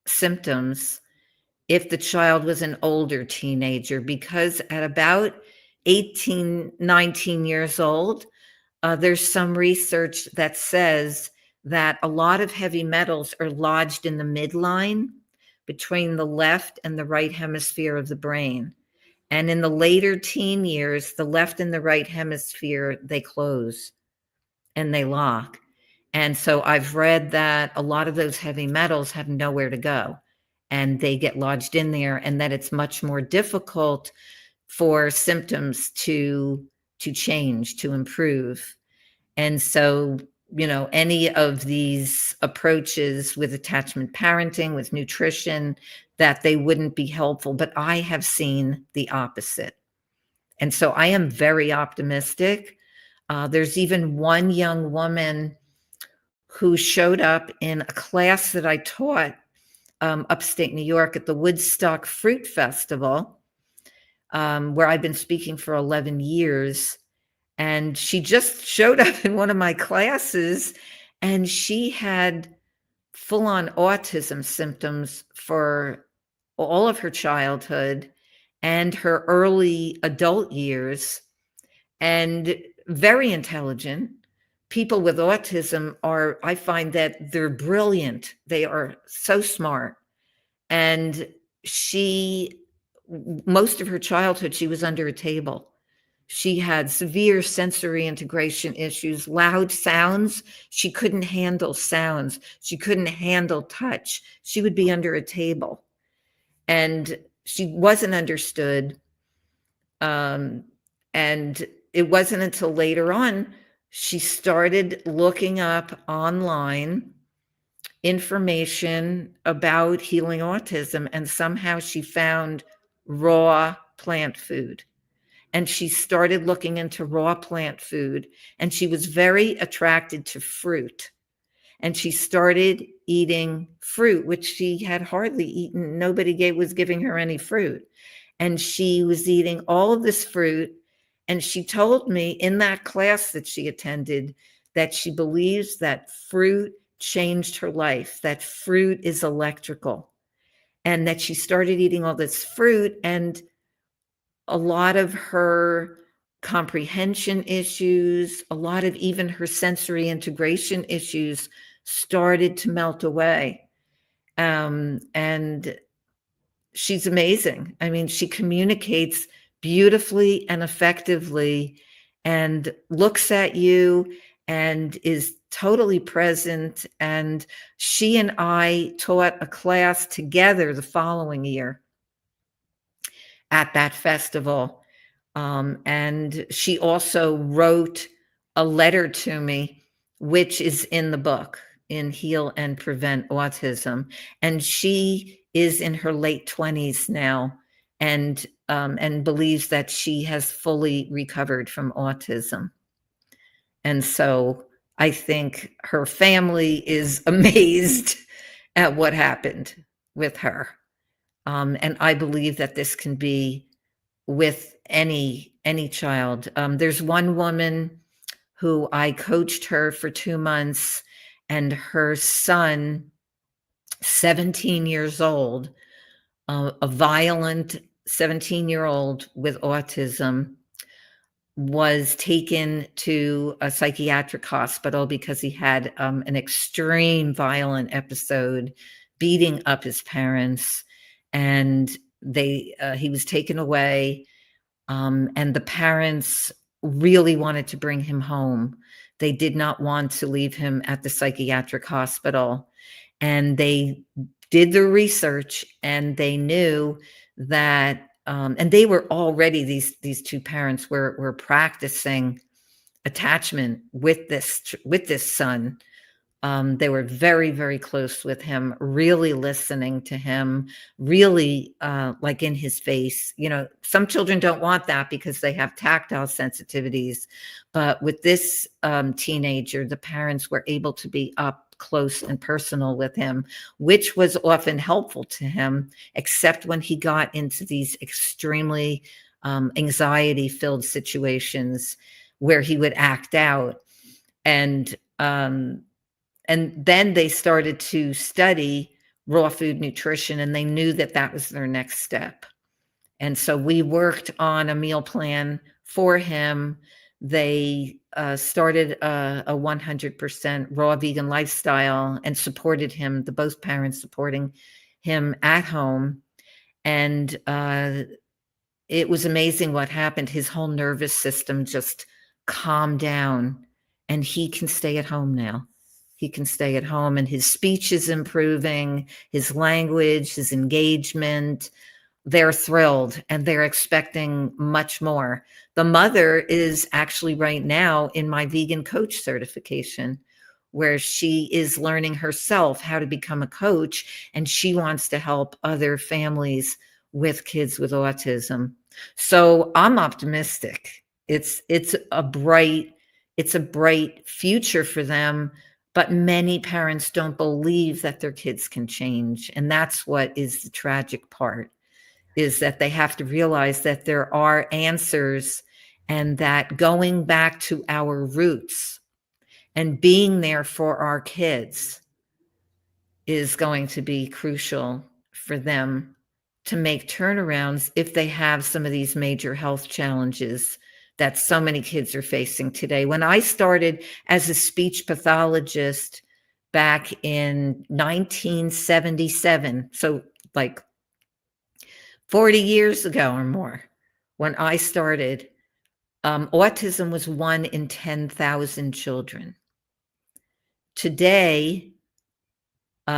symptoms if the child was an older teenager, because at about 18, 19 years old, there's some research that says that a lot of heavy metals are lodged in the midline between the left and the right hemisphere of the brain. And in the later teen years, the left and the right hemisphere, they close and they lock. And so I've read that a lot of those heavy metals have nowhere to go, and they get lodged in there, and that it's much more difficult for symptoms to change, to improve. And so, any of these approaches with attachment parenting, with nutrition, that they wouldn't be helpful, but I have seen the opposite. And so I am very optimistic. There's even one young woman who showed up in a class that I taught upstate New York at the Woodstock Fruit Festival, where I've been speaking for 11 years. And she just showed up in one of my classes, And she had full-on autism symptoms for all of her childhood and her early adult years, and very intelligent. People with autism are, I find that they're brilliant. They are so smart. And most of her childhood, she was under a table. She had severe sensory integration issues, loud sounds. She couldn't handle sounds. She couldn't handle touch. She would be under a table and she wasn't understood. And it wasn't until later on she started looking up online information about healing autism, and somehow she found raw plant food. And she started looking into raw plant food, and she was very attracted to fruit. And she started eating fruit, which she had hardly eaten. Nobody was giving her any fruit. And she was eating all of this fruit. And she told me in that class that she attended that she believes that fruit changed her life, that fruit is electrical, and that she started eating all this fruit, and a lot of her comprehension issues, a lot of even her sensory integration issues started to melt away. And she's amazing. I mean, she communicates beautifully and effectively and looks at you and is totally present. And she and I taught a class together the following year at that festival. And she also wrote a letter to me, which is in the book, in Heal and Prevent Autism. And she is in her late 20s now, and believes that she has fully recovered from autism. And so I think her family is amazed at what happened with her. And I believe that this can be with any child. There's one woman who I coached her for 2 months, and her son, 17 years old, a violent 17-year-old with autism, was taken to a psychiatric hospital because he had an extreme violent episode, beating up his parents, and he was taken away. And the parents really wanted to bring him home. They did not want to leave him at the psychiatric hospital. And they did the research, and they knew that, and they were already, these two parents were practicing attachment with this son. They were very, very close with him, really listening to him, really like in his face. You know, some children don't want that because they have tactile sensitivities. But with this teenager, the parents were able to be up close and personal with him, which was often helpful to him, except when he got into these extremely anxiety-filled situations where he would act out. And then they started to study raw food nutrition, and they knew that that was their next step. And so we worked on a meal plan for him. They started a 100% raw vegan lifestyle and supported him, both parents supporting him at home. And it was amazing what happened. His whole nervous system just calmed down, and he can stay at home now. He can stay at home, and his speech is improving, his language, his engagement. They're thrilled, and they're expecting much more. The mother is actually right now in my vegan coach certification, where she is learning herself how to become a coach, and she wants to help other families with kids with autism. So I'm optimistic. It's a bright future for them. But many parents don't believe that their kids can change. And that's what is the tragic part, is that they have to realize that there are answers, and that going back to our roots and being there for our kids is going to be crucial for them to make turnarounds if they have some of these major health challenges that so many kids are facing today. When I started as a speech pathologist back in 1977, so like 40 years ago or more, when I started, autism was 1 in 10,000 children. Today,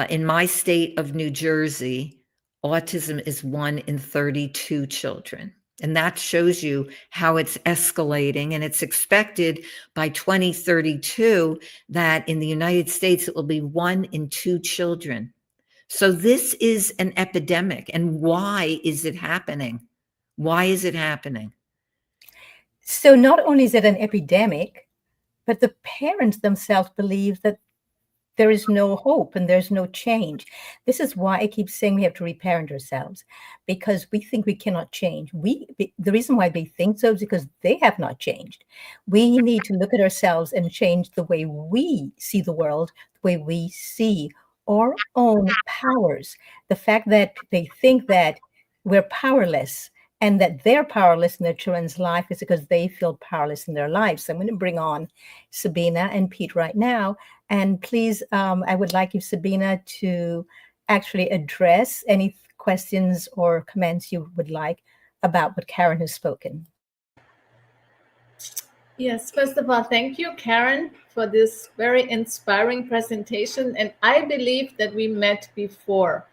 in my state of New Jersey, autism is 1 in 32 children. And that shows you how it's escalating. And it's expected by 2032 that in the United States, it will be 1 in 2 children. So this is an epidemic. And why is it happening? Why is it happening? So not only is it an epidemic, but the parents themselves believe that there is no hope and there's no change. This is why I keep saying we have to reparent ourselves, because we think we cannot change. The reason why they think so is because they have not changed. We need to look at ourselves and change the way we see the world, the way we see our own powers. The fact that they think that we're powerless and that they're powerless in their children's life is because they feel powerless in their lives. So I'm going to bring on Sabina and Pete right now. And please, I would like you, Sabina, to actually address any questions or comments you would like about what Karen has spoken. Yes, first of all, thank you, Karen, for this very inspiring presentation. And I believe that we met before,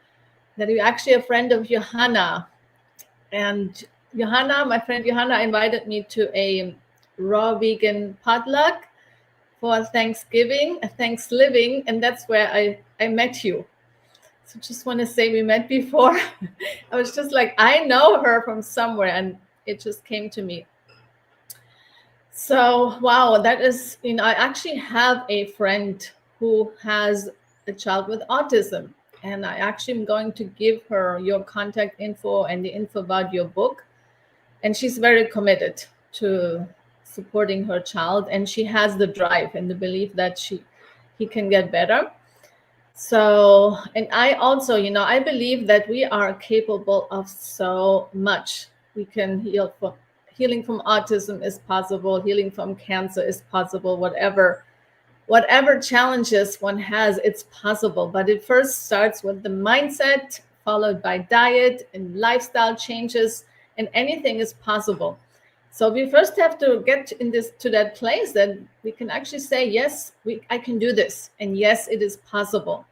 that you're actually a friend of Johanna. And Johanna, my friend Johanna, invited me to a raw vegan potluck for Thanksgiving, and that's where I met you. So just want to say we met before. I was just like, I know her from somewhere, and it just came to me. So, wow, that is, I actually have a friend who has a child with autism, and I actually am going to give her your contact info and the info about your book. And she's very committed to supporting her child, and she has the drive and the belief that he can get better. So, and I also, I believe that we are capable of so much. We can healing from autism is possible, healing from cancer is possible, whatever challenges one has, it's possible. But it first starts with the mindset, followed by diet and lifestyle changes, and anything is possible. So we first have to get to that place that we can actually say, yes, I can do this. And yes, it is possible.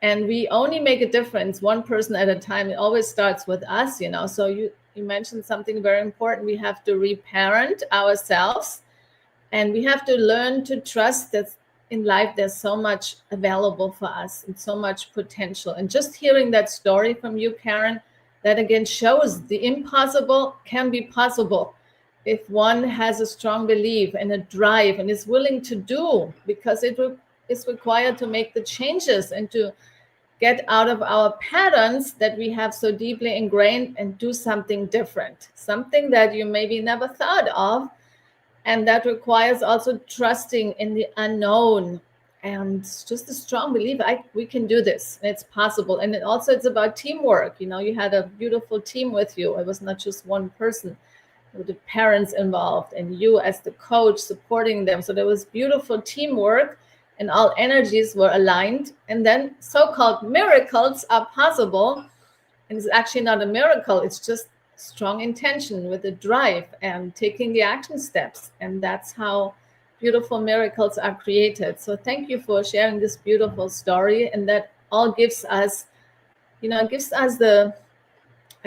And we only make a difference one person at a time. It always starts with us, So you mentioned something very important. We have to reparent ourselves, and we have to learn to trust that in life there's so much available for us and so much potential. And just hearing that story from you, Karen, that again shows the impossible can be possible if one has a strong belief and a drive and is willing to do, because it is required to make the changes and to get out of our patterns that we have so deeply ingrained and do something different, something that you maybe never thought of. And that requires also trusting in the unknown and just a strong belief we can do this, and it's possible. And it's about teamwork. You had a beautiful team with you. It was not just one person, with the parents involved and you as the coach supporting them. So there was beautiful teamwork, and all energies were aligned. And then so-called miracles are possible. And it's actually not a miracle. It's just strong intention with a drive and taking the action steps. And that's how beautiful miracles are created. So thank you for sharing this beautiful story. And that all gives us, I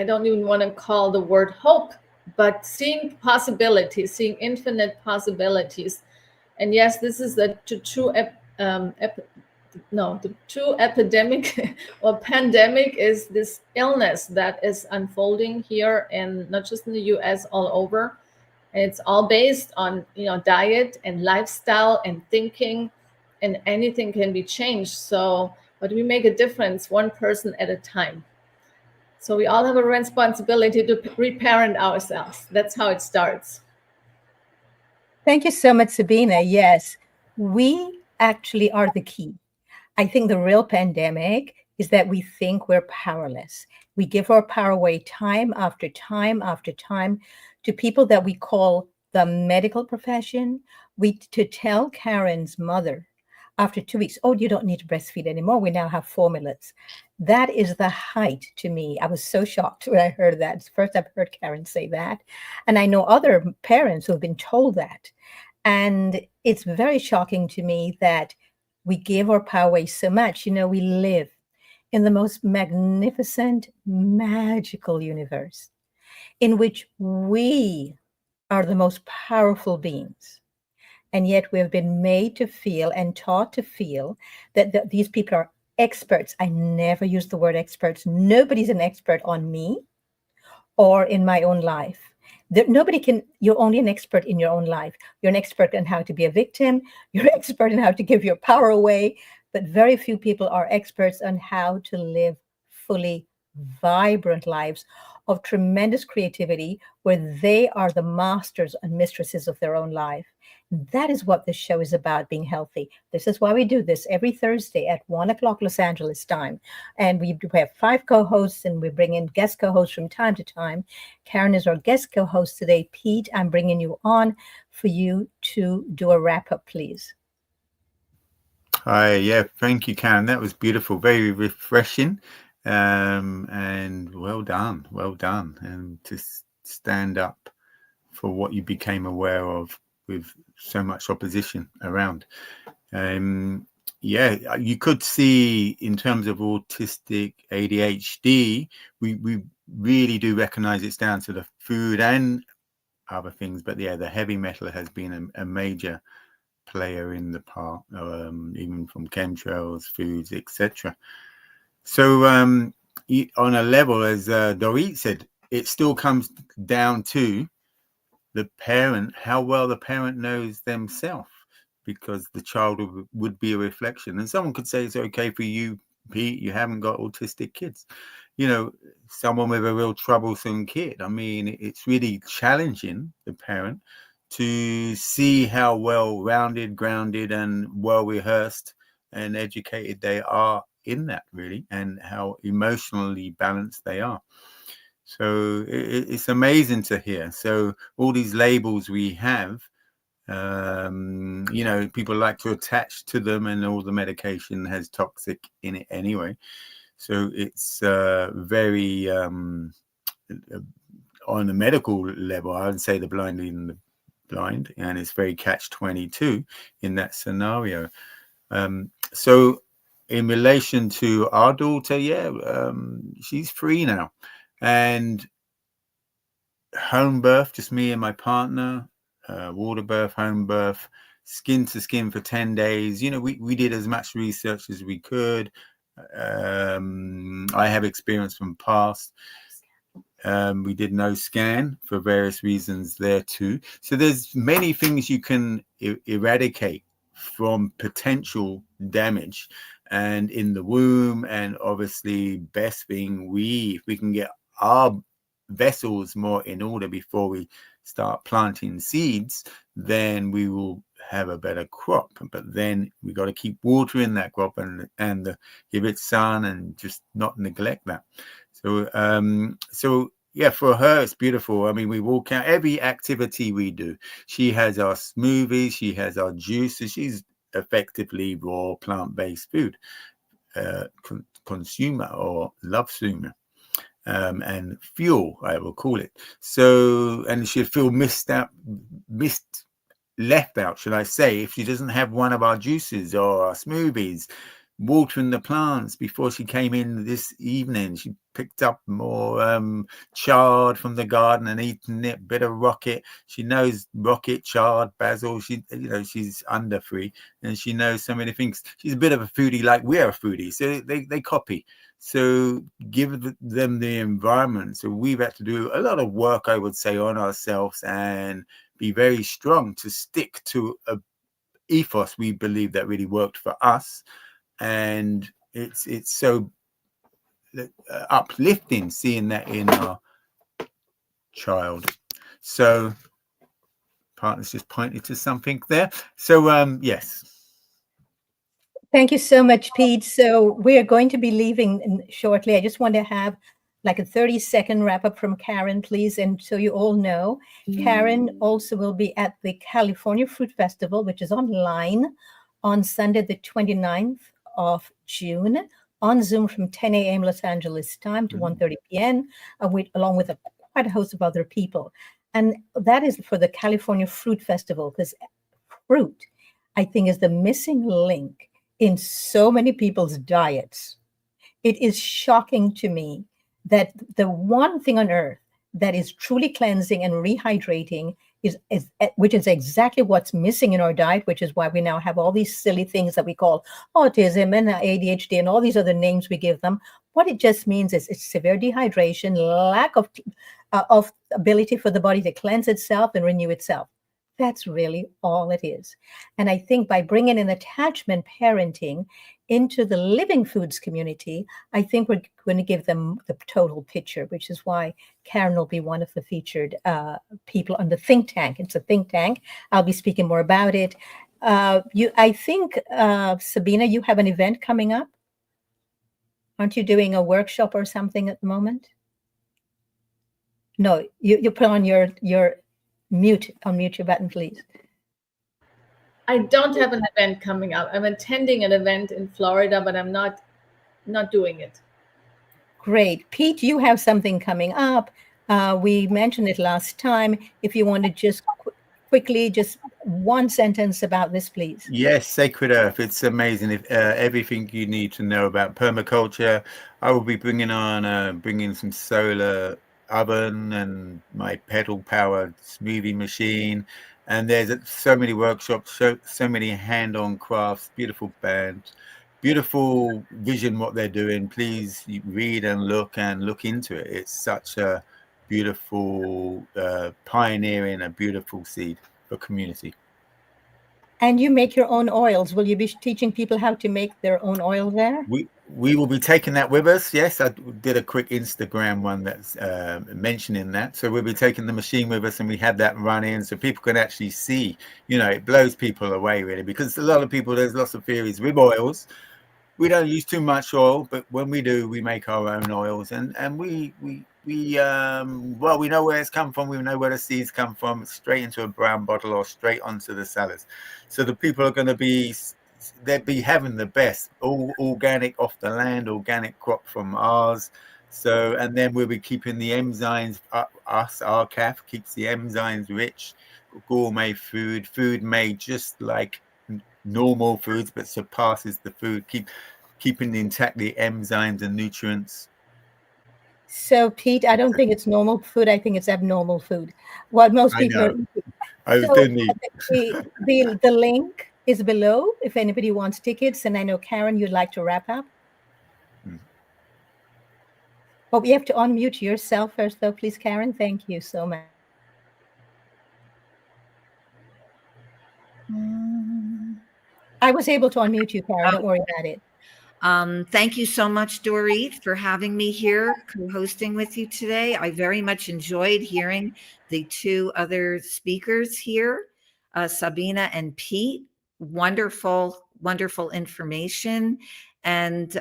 don't even want to call the word hope, but seeing possibilities, seeing infinite possibilities. And yes, this is the true epidemic or pandemic is this illness that is unfolding here, and not just in the US, all over. And it's all based on diet and lifestyle and thinking, and anything can be changed. So, but we make a difference one person at a time. So we all have a responsibility to reparent ourselves. That's how it starts. Thank you so much, Sabina. Yes, We actually are the key. I think the real pandemic is that we think we're powerless. We give our power away time after time after time to people that we call the medical profession. We to tell Karen's mother after 2 weeks, oh, you don't need to breastfeed anymore. We now have formulas. That is the height to me. I was so shocked when I heard that. It's the first I've heard Karen say that. And I know other parents who have been told that. And it's very shocking to me that we give our power away so much. We live in the most magnificent, magical universe in which we are the most powerful beings. And yet we have been made to feel and taught to feel that these people are experts. I never use the word experts. Nobody's an expert on me or in my own life. You're only an expert in your own life. You're an expert on how to be a victim. You're an expert in how to give your power away. But very few people are experts on how to live fully vibrant lives of tremendous creativity where they are the masters and mistresses of their own life. That is what this show is about, being healthy. This is why we do this every Thursday at 1 o'clock Los Angeles time. And we have 5 co-hosts, and we bring in guest co-hosts from time to time. Karen is our guest co-host today. Pete, I'm bringing you on for you to do a wrap-up, please. Hi, yeah, thank you, Karen. That was beautiful, very refreshing, and well done, and to stand up for what you became aware of with so much opposition around. Yeah, you could see in terms of autistic ADHD, we really do recognize it's down to the food and other things, but yeah, the heavy metal has been a major player in the part, even from chemtrails, foods, etc. So on a level, as Dorit said, it still comes down to the parent, how well the parent knows themselves, because the child would be a reflection. And someone could say it's okay for you, Pete, you haven't got autistic kids. Someone with a real troublesome kid. I mean, it's really challenging the parent to see how well-rounded, grounded, and well-rehearsed and educated they are in that, really, and how emotionally balanced they are. So it's amazing to hear. So all these labels we have, people like to attach to them, and all the medication has toxic in it anyway. So it's very, on the medical level, I would say the blind leading the blind, and it's very catch-22 in that scenario. So in relation to our daughter, she's 3 now. And home birth, just me and my partner, water birth, home birth, skin to skin for 10 days. We did as much research as we could. I have experience from past. We did no scan for various reasons there too. So there's many things you can eradicate from potential damage, and in the womb, and obviously best being if we can get our vessels more in order before we start planting seeds, then we will have a better crop. But then we got to keep watering that crop and give it sun, and just not neglect that. So yeah, for her it's beautiful. I mean, we walk out, every activity we do, she has our smoothies, she has our juices. She's effectively raw plant-based food consumer, or love consumer. And fuel, I will call it. So, and she'll feel left out, should I say, if she doesn't have one of our juices or our smoothies. Watering the plants. Before she came in this evening, she picked up more chard from the garden and eaten it. Bit of rocket. She knows rocket, chard, basil. She's under 3, and she knows so many things. She's a bit of a foodie, like we're a foodie, so they copy. So give them the environment. So we've had to do a lot of work, I would say, on ourselves, and be very strong to stick to a ethos we believe that really worked for us. And it's so uplifting seeing that in our child. So partner's just pointed to something there. So yes. Thank you so much, Pete. So we are going to be leaving shortly. I just want to have like a 30-second wrap up from Karen, please. And so you all know, Karen also will be at the California Fruit Festival, which is online on Sunday, the 29th of June, on Zoom from 10 a.m. Los Angeles time to 1:30 p.m., along with quite a host of other people. And that is for the California Fruit Festival, because fruit, I think, is the missing link in so many people's diets. It is shocking to me that the one thing on earth that is truly cleansing and rehydrating is which is exactly what's missing in our diet, which is why we now have all these silly things that we call autism and ADHD and all these other names we give them. What it just means is it's severe dehydration, lack of ability for the body to cleanse itself and renew itself. That's really all it is. And I think by bringing in attachment parenting into the living foods community, I think we're going to give them the total picture, which is why Karen will be one of the featured people on the think tank. It's a think tank. I'll be speaking more about it. I think, Sabina, you have an event coming up. Aren't you doing a workshop or something at the moment? No, you put on your unmute your button, please. I don't have an event coming up. I'm attending an event in Florida, but I'm not doing it. Great. Pete, you have something coming up. We mentioned it last time. If you want to just quickly, just one sentence about this, please. Yes, Sacred Earth. It's amazing. If everything you need to know about permaculture, I will be bringing some solar oven and my pedal powered smoothie machine. And there's so many workshops, so many hand-on crafts, beautiful bands, beautiful vision what they're doing. Please read and look into it. It's such a beautiful pioneering, a beautiful seed for community. And you make your own oils. Will you be teaching people how to make their own oil there? We will be taking that with us. Yes, I did a quick Instagram one that's mentioning that. So we'll be taking the machine with us, and we had that running so people can actually see. It blows people away really, because a lot of people, there's lots of theories with oils. We don't use too much oil, but when we do, we make our own oils, and we know where it's come from. We know where the seeds come from, straight into a brown bottle or straight onto the salads. So the people are going to be having the best, all organic, off the land, organic crop from ours. So, and then we'll be keeping the enzymes, our calf keeps the enzymes rich, gourmet food made just like normal foods, but surpasses the food, keeping intact the enzymes and nutrients. So, Pete, I don't think it's normal food. I think it's abnormal food. What most people are eating. The link is below if anybody wants tickets. And I know, Karen, you'd like to wrap up. But we have to unmute yourself first, though, please, Karen. Thank you so much. I was able to unmute you, Karen. Don't worry about it. Thank you so much, Dorit, for having me here co-hosting with you today. I very much enjoyed hearing the two other speakers here, Sabina and Pete. Wonderful, wonderful information. And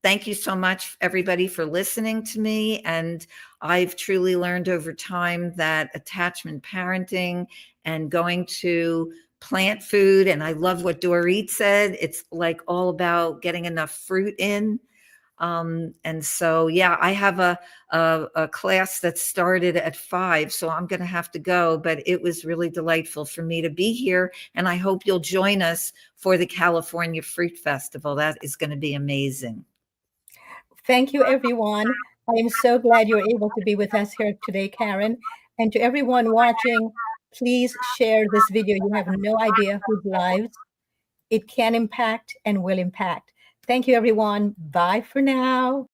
thank you so much, everybody, for listening to me. And I've truly learned over time that attachment parenting and going to plant food, and I love what Dorit said. It's like all about getting enough fruit in. And so, yeah, I have a class that started at 5, so I'm going to have to go, but it was really delightful for me to be here. And I hope you'll join us for the California Fruit Festival. That is going to be amazing. Thank you, everyone. I am so glad you're able to be with us here today, Karen. And to everyone watching, please share this video. You have no idea whose lives it can impact and will impact. Thank you, everyone. Bye for now.